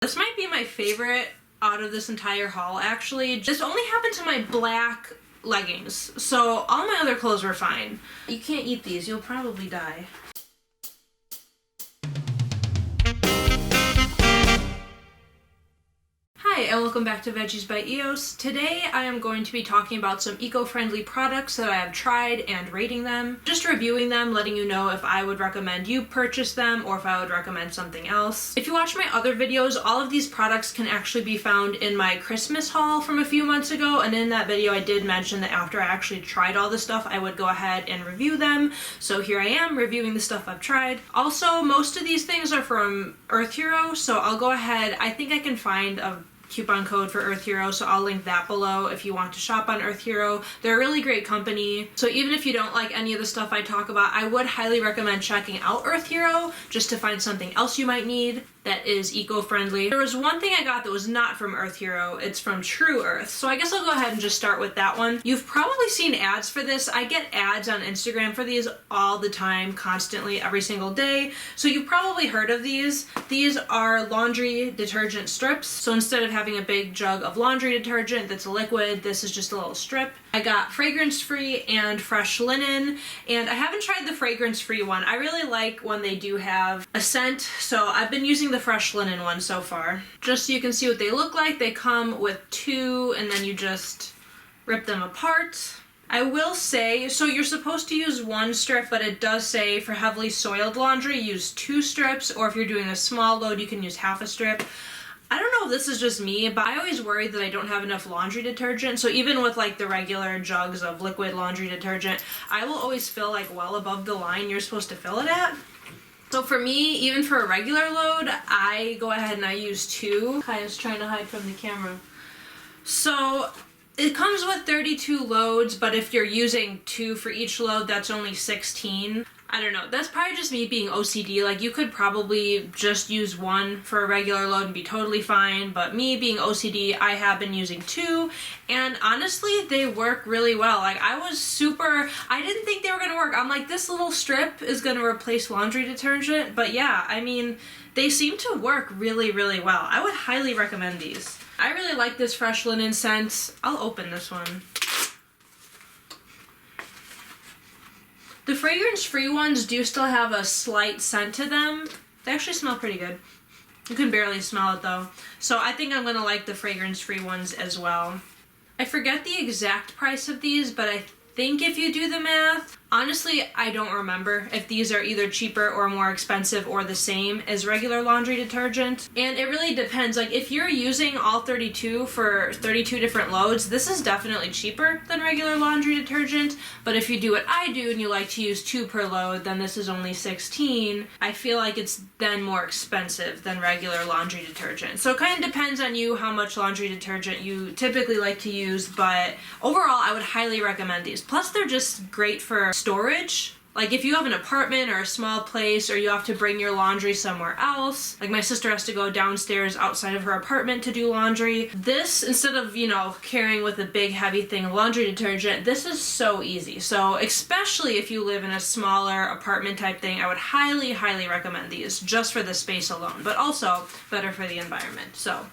This might be my favorite out of this entire haul, actually. This only happened to my black leggings, so all my other clothes were fine. You can't eat these, you'll probably die. Hi, and welcome back to Veggies by EOS. Today I am going to be talking about some eco-friendly products that I have tried and rating them. Just reviewing them, letting you know if I would recommend you purchase them or if I would recommend something else. If you watch my other videos, all of these products can actually be found in my Christmas haul from a few months ago, and in that video I did mention that after I actually tried all this stuff, I would go ahead and review them. So here I am reviewing the stuff I've tried. Also, most of these things are from EarthHero, so I'll go ahead, I think I can find a coupon code for EarthHero, so I'll link that below if you want to shop on EarthHero. They're a really great company, so even if you don't like any of the stuff I talk about, I would highly recommend checking out EarthHero just to find something else you might need that is eco-friendly. There was one thing I got that was not from EarthHero. It's from True Earth, so I guess I'll go ahead and just start with that one. You've probably seen ads for this. I get ads on Instagram for these all the time, constantly, every single day, so you've probably heard of these. These are laundry detergent strips, so instead of having a big jug of laundry detergent that's a liquid, this is just a little strip. I got fragrance-free and fresh linen, and I haven't tried the fragrance-free one. I really like when they do have a scent, so I've been using the fresh linen one so far. Just so you can see what they look like, they come with two, and then you just rip them apart. I will say, so you're supposed to use one strip, but it does say for heavily soiled laundry, use 2 strips, or if you're doing a small load, you can use half a strip. I don't know if this is just me, but I always worry that I don't have enough laundry detergent. So even with like the regular jugs of liquid laundry detergent, I will always fill like well above the line you're supposed to fill it at. So for me, even for a regular load, I go ahead and I use 2. Kaya's trying to hide from the camera. So it comes with 32 loads, but if you're using 2 for each load, that's only 16. I don't know, that's probably just me being OCD. Like, you could probably just use 1 for a regular load and be totally fine, but me being OCD, I have been using 2, and honestly, they work really well. Like, I didn't think they were gonna work. I'm like, this little strip is gonna replace laundry detergent, but yeah, I mean, they seem to work really, really well. I would highly recommend these. I really like this fresh linen scent. I'll open this one. The fragrance-free ones do still have a slight scent to them. They actually smell pretty good. You can barely smell it though. So I think I'm gonna like the fragrance-free ones as well. I forget the exact price of these, but I think if you do the math, honestly, I don't remember if these are either cheaper or more expensive or the same as regular laundry detergent. And it really depends. Like, if you're using all 32 for 32 different loads, this is definitely cheaper than regular laundry detergent. But if you do what I do and you like to use 2 per load, then this is only 16. I feel like it's then more expensive than regular laundry detergent. So it kind of depends on you how much laundry detergent you typically like to use, but overall, I would highly recommend these. Plus, they're just great for storage. Like, if you have an apartment or a small place, or you have to bring your laundry somewhere else, like my sister has to go downstairs outside of her apartment to do laundry, this, instead of, you know, carrying with a big heavy thing of laundry detergent, this is so easy. So especially if you live in a smaller apartment type thing, I would highly, highly recommend these just for the space alone, but also better for the environment. So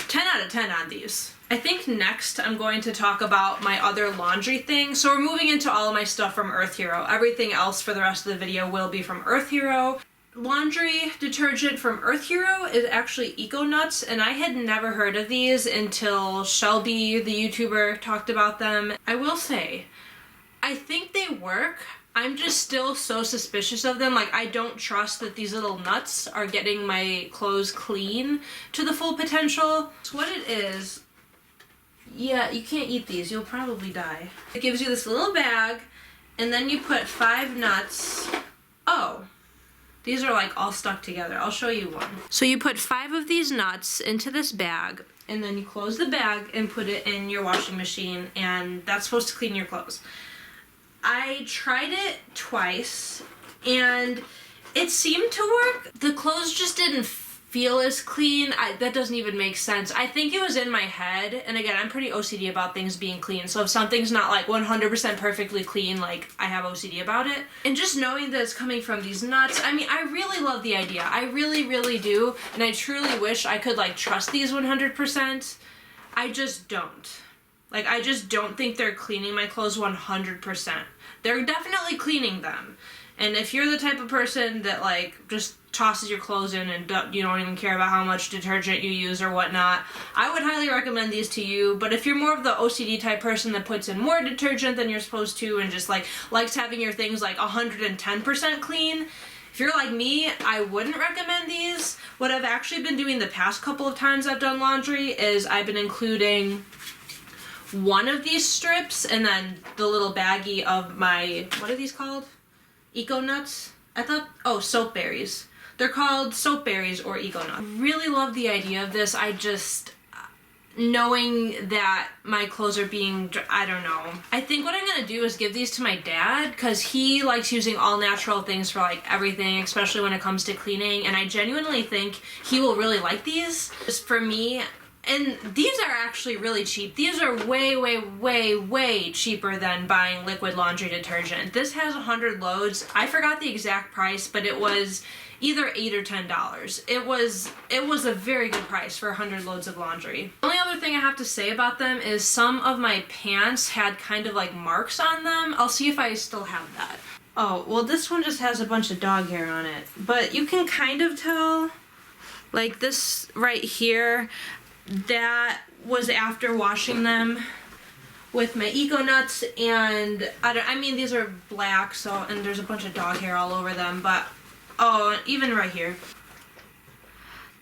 10 out of 10 on these. I think next I'm going to talk about my other laundry thing. So we're moving into all of my stuff from EarthHero. Everything else for the rest of the video will be from EarthHero. Laundry detergent from EarthHero is actually Eco Nuts, and I had never heard of these until Shelby, the YouTuber, talked about them. I will say, I think they work. I'm just still so suspicious of them. Like, I don't trust that these little nuts are getting my clothes clean to the full potential. So what it is, yeah, you can't eat these, you'll probably die. It gives you this little bag, and then you put 5 nuts. Oh, these are like all stuck together. I'll show you one. So you put 5 of these nuts into this bag, and then you close the bag and put it in your washing machine, and that's supposed to clean your clothes. I tried it twice, and it seemed to work. The clothes just didn't feel as clean. That doesn't even make sense. I think it was in my head, and again, I'm pretty OCD about things being clean, so if something's not like 100% perfectly clean, like I have OCD about it. And just knowing that it's coming from these nuts, I mean, I really love the idea. I really, really do, and I truly wish I could like trust these 100%. I just don't. Like, I just don't think they're cleaning my clothes 100%. They're definitely cleaning them. And if you're the type of person that like just tosses your clothes in and you don't even care about how much detergent you use or whatnot, I would highly recommend these to you. But if you're more of the OCD type person that puts in more detergent than you're supposed to and just like likes having your things like 110% clean, if you're like me, I wouldn't recommend these. What I've actually been doing the past couple of times I've done laundry is I've been including one of these strips and then the little baggie of my, what are these called? Eco Nuts? I thought, oh, soap berries. They're called soap berries or Eco Nuts. I really love the idea of this. I just, knowing that my clothes are being, I don't know. I think what I'm gonna do is give these to my dad because he likes using all natural things for like everything, especially when it comes to cleaning, and I genuinely think he will really like these. Just for me, and these are actually really cheap. These are way, way, way, way cheaper than buying liquid laundry detergent. This has 100 loads. I forgot the exact price, but it was either $8 or $10. It was a very good price for 100 loads of laundry. The only other thing I have to say about them is some of my pants had kind of like marks on them. I'll see if I still have that. Oh, well this one just has a bunch of dog hair on it, but you can kind of tell, like this right here, that was after washing them with my Eco Nuts, and I mean these are black, so, and there's a bunch of dog hair all over them, but oh, even right here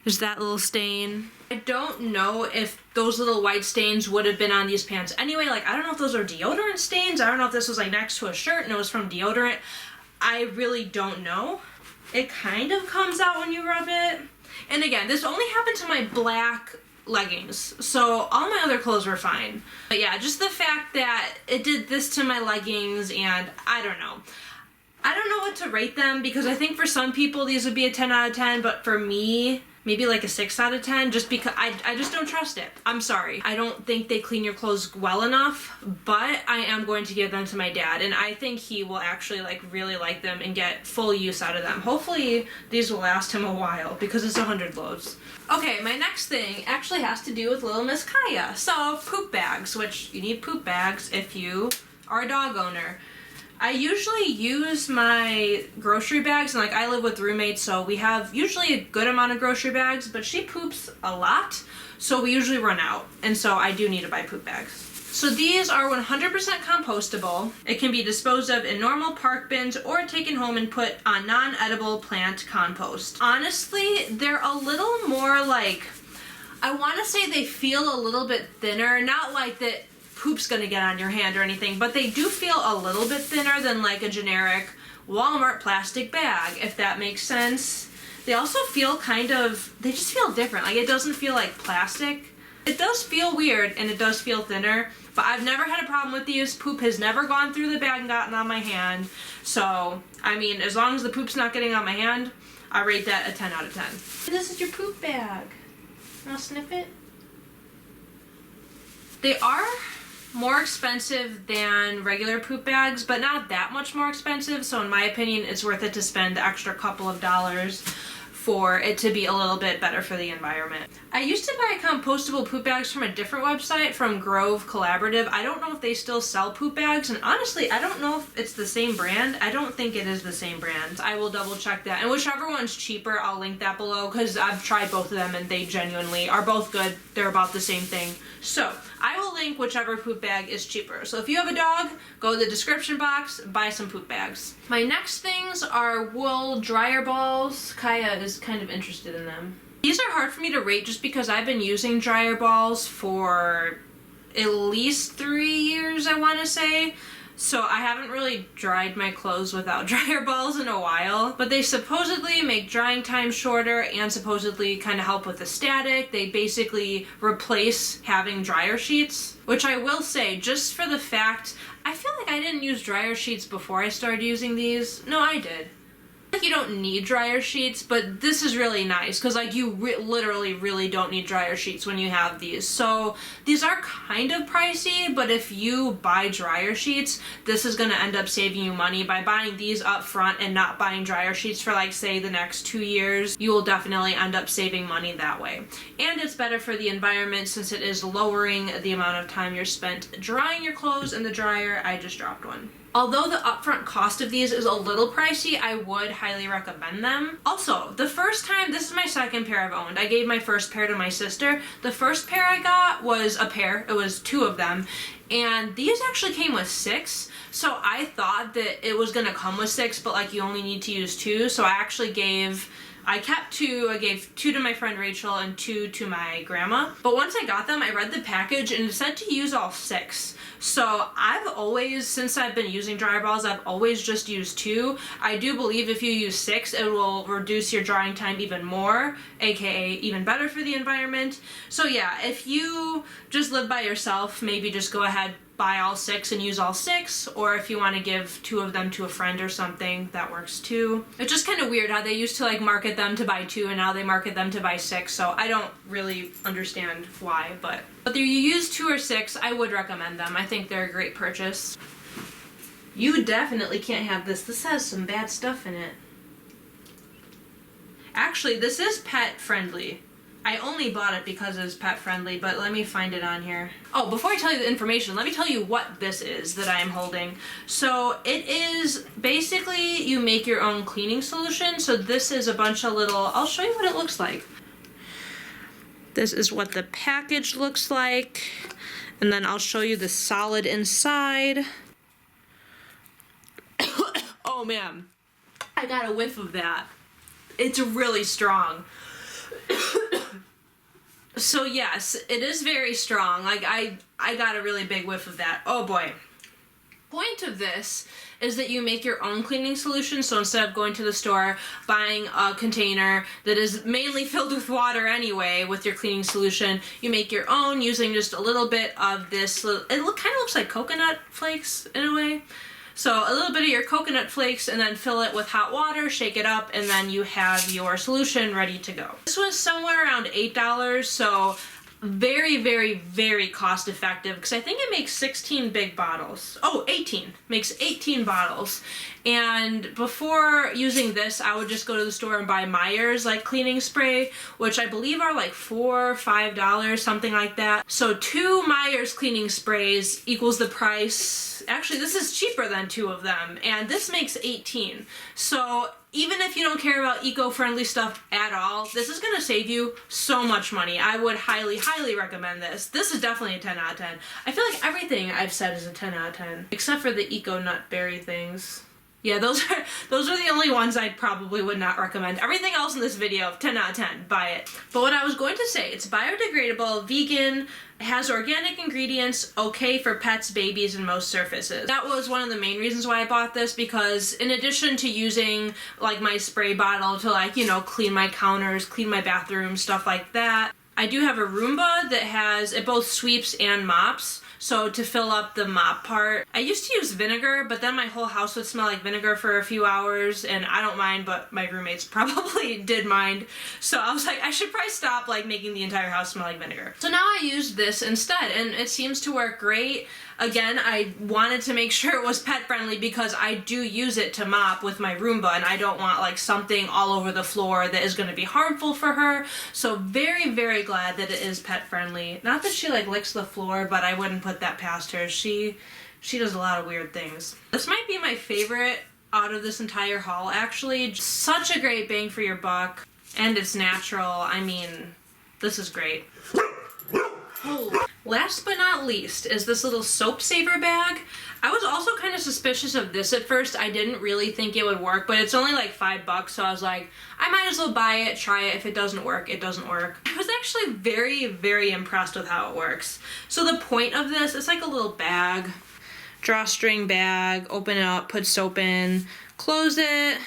there's that little stain. I don't know if those little white stains would have been on these pants anyway. Like, I don't know if those are deodorant stains. I don't know if this was like next to a shirt and it was from deodorant. I really don't know. It kind of comes out when you rub it. And again, this only happened to my black leggings, so all my other clothes were fine. But yeah, just the fact that it did this to my leggings, and I don't know what to rate them, because I think for some people these would be a 10 out of 10, but for me, maybe like a 6 out of 10, just because I just don't trust it. I'm sorry. I don't think they clean your clothes well enough, but I am going to give them to my dad, and I think he will actually like really like them and get full use out of them. Hopefully these will last him a while because it's 100 loads. Okay, my next thing actually has to do with little Miss Kaya. So poop bags, which you need poop bags if you are a dog owner. I usually use my grocery bags, and like I live with roommates, so we have usually a good amount of grocery bags, but she poops a lot, so we usually run out, and so I do need to buy poop bags. So these are 100% compostable. It can be disposed of in normal park bins or taken home and put on non-edible plant compost. Honestly, they're a little more like, I want to say they feel a little bit thinner, not like that poop's gonna get on your hand or anything, but they do feel a little bit thinner than like a generic Walmart plastic bag, if that makes sense. They also feel they just feel different. Like, it doesn't feel like plastic. It does feel weird, and it does feel thinner, but I've never had a problem with these. Poop has never gone through the bag and gotten on my hand. So, I mean, as long as the poop's not getting on my hand, I rate that a 10 out of 10. This is your poop bag. I'll sniff it. They are more expensive than regular poop bags, but not that much more expensive, so in my opinion it's worth it to spend the extra couple of dollars for it to be a little bit better for the environment. I used to buy compostable poop bags from a different website, from Grove Collaborative. I don't know if they still sell poop bags, and honestly, I don't know if it's the same brand. I don't think it is the same brand. I will double check that, and whichever one's cheaper, I'll link that below, because I've tried both of them and they genuinely are both good. They're about the same thing. So I will link whichever poop bag is cheaper. So if you have a dog, go to the description box, buy some poop bags. My next things are wool dryer balls. Kaya is kind of interested in them. These are hard for me to rate just because I've been using dryer balls for at least 3 years, I want to say. So I haven't really dried my clothes without dryer balls in a while, but they supposedly make drying time shorter and supposedly kind of help with the static. They basically replace having dryer sheets, which I will say, just for the fact, I feel like I didn't use dryer sheets before I started using these. No, I did. You don't need dryer sheets, but this is really nice because like you literally really don't need dryer sheets when you have these. So these are kind of pricey, but if you buy dryer sheets, this is going to end up saving you money by buying these up front and not buying dryer sheets for like say the next 2 years. You will definitely end up saving money that way. And it's better for the environment since it is lowering the amount of time you're spent drying your clothes in the dryer. I just dropped one. Although the upfront cost of these is a little pricey, I would highly recommend them. Also, the first time, this is my second pair I've owned. I gave my first pair to my sister. The first pair I got was a pair. It was 2 of them. And these actually came with 6. So I thought that it was gonna come with 6, but like you only need to use 2. So I kept 2, I gave 2 to my friend Rachel and 2 to my grandma. But once I got them, I read the package and it said to use all 6. So I've always, since I've been using dryer balls, I've always just used 2. I do believe if you use 6, it will reduce your drying time even more, aka even better for the environment. So yeah, if you just live by yourself, maybe just go ahead, buy all 6 and use all 6, or if you want to give 2 of them to a friend or something, that works too. It's just kind of weird how they used to like market them to buy 2 and now they market them to buy 6, so I don't really understand why, but whether you use 2 or 6, I would recommend them. I think they're a great purchase. You definitely can't have this. This has some bad stuff in it. Actually, this is pet friendly. I only bought it because it's pet friendly, but let me find it on here. Oh, before I tell you the information, let me tell you what this is that I am holding. So it is basically you make your own cleaning solution. So this is a bunch of little, I'll show you what it looks like. This is what the package looks like. And then I'll show you the solid inside. Oh man, I got a whiff of that. It's really strong. So yes, it is very strong. Like I got a really big whiff of that. Oh boy. Point of this is that you make your own cleaning solution. So instead of going to the store, buying a container that is mainly filled with water anyway with your cleaning solution, you make your own using just a little bit of this. It kind of looks like coconut flakes in a way. So a little bit of your coconut flakes and then fill it with hot water, shake it up, and then you have your solution ready to go. This was somewhere around $8, so very, very, very cost effective because I think it makes 16 big bottles. Oh, 18. Makes 18 bottles. And before using this, I would just go to the store and buy Meyer's like cleaning spray, which I believe are like $4 or $5, something like that. So 2 Meyer's cleaning sprays equals the price. Actually, this is cheaper than 2 of them, and this makes 18. So even if you don't care about eco-friendly stuff at all, this is gonna save you so much money. I would highly, highly recommend this. This is definitely a 10 out of 10. I feel like everything I've said is a 10 out of 10, except for the eco nut berry things. Yeah, those are the only ones I probably would not recommend. Everything else in this video, 10 out of 10, buy it. But what I was going to say, it's biodegradable, vegan, has organic ingredients, okay for pets, babies, and most surfaces. That was one of the main reasons why I bought this, because in addition to using like my spray bottle to like, you know, clean my counters, clean my bathroom, stuff like that, I do have a Roomba that it both sweeps and mops. So to fill up the mop part, I used to use vinegar, but then my whole house would smell like vinegar for a few hours, and I don't mind, but my roommates probably did mind. So I was like, I should probably stop like making the entire house smell like vinegar. So now I use this instead, and it seems to work great. Again, I wanted to make sure it was pet friendly because I do use it to mop with my Roomba, and I don't want like something all over the floor that is going to be harmful for her. So very, very glad that it is pet friendly. Not that she like licks the floor, but I wouldn't put that past her. She does a lot of weird things. This might be my favorite out of this entire haul, actually. Such a great bang for your buck, and it's natural. I mean, this is great. Oh. Last but not least is this little soap saver bag. I was also kind of suspicious of this at first. I didn't really think it would work, but it's only like $5, so I was like, I might as well buy it, try it. If it doesn't work, it doesn't work. I was actually very, very impressed with how it works. So the point of this, it's like a little bag, drawstring bag, open it up, put soap in, close it.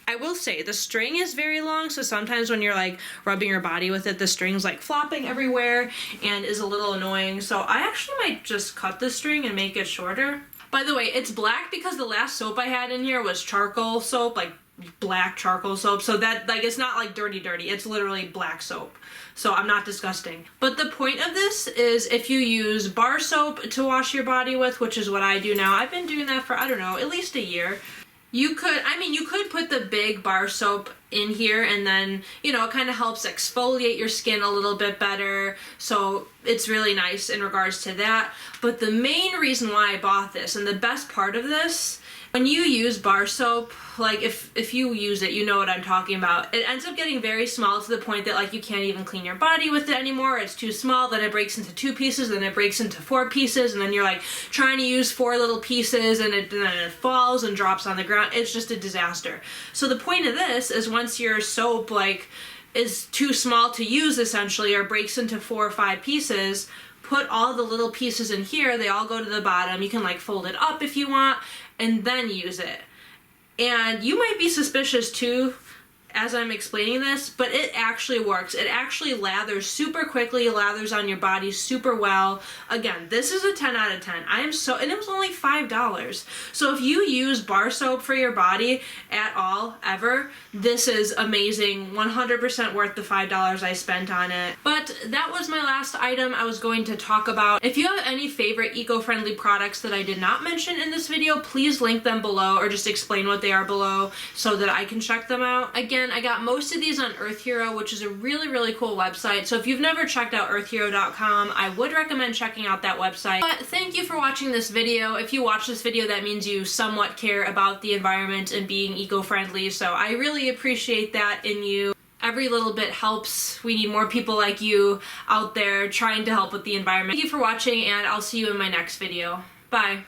I will say the string is very long, so sometimes when you're like rubbing your body with it, the string's like flopping everywhere and is a little annoying. So I actually might just cut the string and make it shorter. By the way, it's black because the last soap I had in here was charcoal soap, like black charcoal soap, so that, like, it's not like dirty, it's literally black soap. So I'm not disgusting. But the point of this is if you use bar soap to wash your body with, which is what I do now, I've been doing that for, I don't know, at least a year. You could put the big bar soap in here and then, you know, it kind of helps exfoliate your skin a little bit better. So it's really nice in regards to that. But the main reason why I bought this, and the best part of this, when you use bar soap, like if you use it, you know what I'm talking about. It ends up getting very small to the point that like you can't even clean your body with it anymore. It's too small, then it breaks into 2 pieces, then it breaks into 4 pieces, and then you're like trying to use 4 little pieces and then it falls and drops on the ground. It's just a disaster. So the point of this is once your soap like is too small to use essentially, or breaks into 4 or 5 pieces, put all the little pieces in here. They all go to the bottom. You can like fold it up if you want and then use it. And you might be suspicious too as I'm explaining this, but it actually works. It actually lathers super quickly, lathers on your body super well. Again, this is a 10 out of 10. And it was only $5. So if you use bar soap for your body at all, ever, this is amazing. 100% worth the $5 I spent on it. But that was my last item I was going to talk about. If you have any favorite eco-friendly products that I did not mention in this video, please link them below or just explain what they are below so that I can check them out. Again, I got most of these on EarthHero, which is a really, really cool website. So if you've never checked out earthhero.com, I would recommend checking out that website. But thank you for watching this video. If you watch this video, that means you somewhat care about the environment and being eco-friendly. So I really appreciate that in you. Every little bit helps. We need more people like you out there trying to help with the environment. Thank you for watching, and I'll see you in my next video. Bye.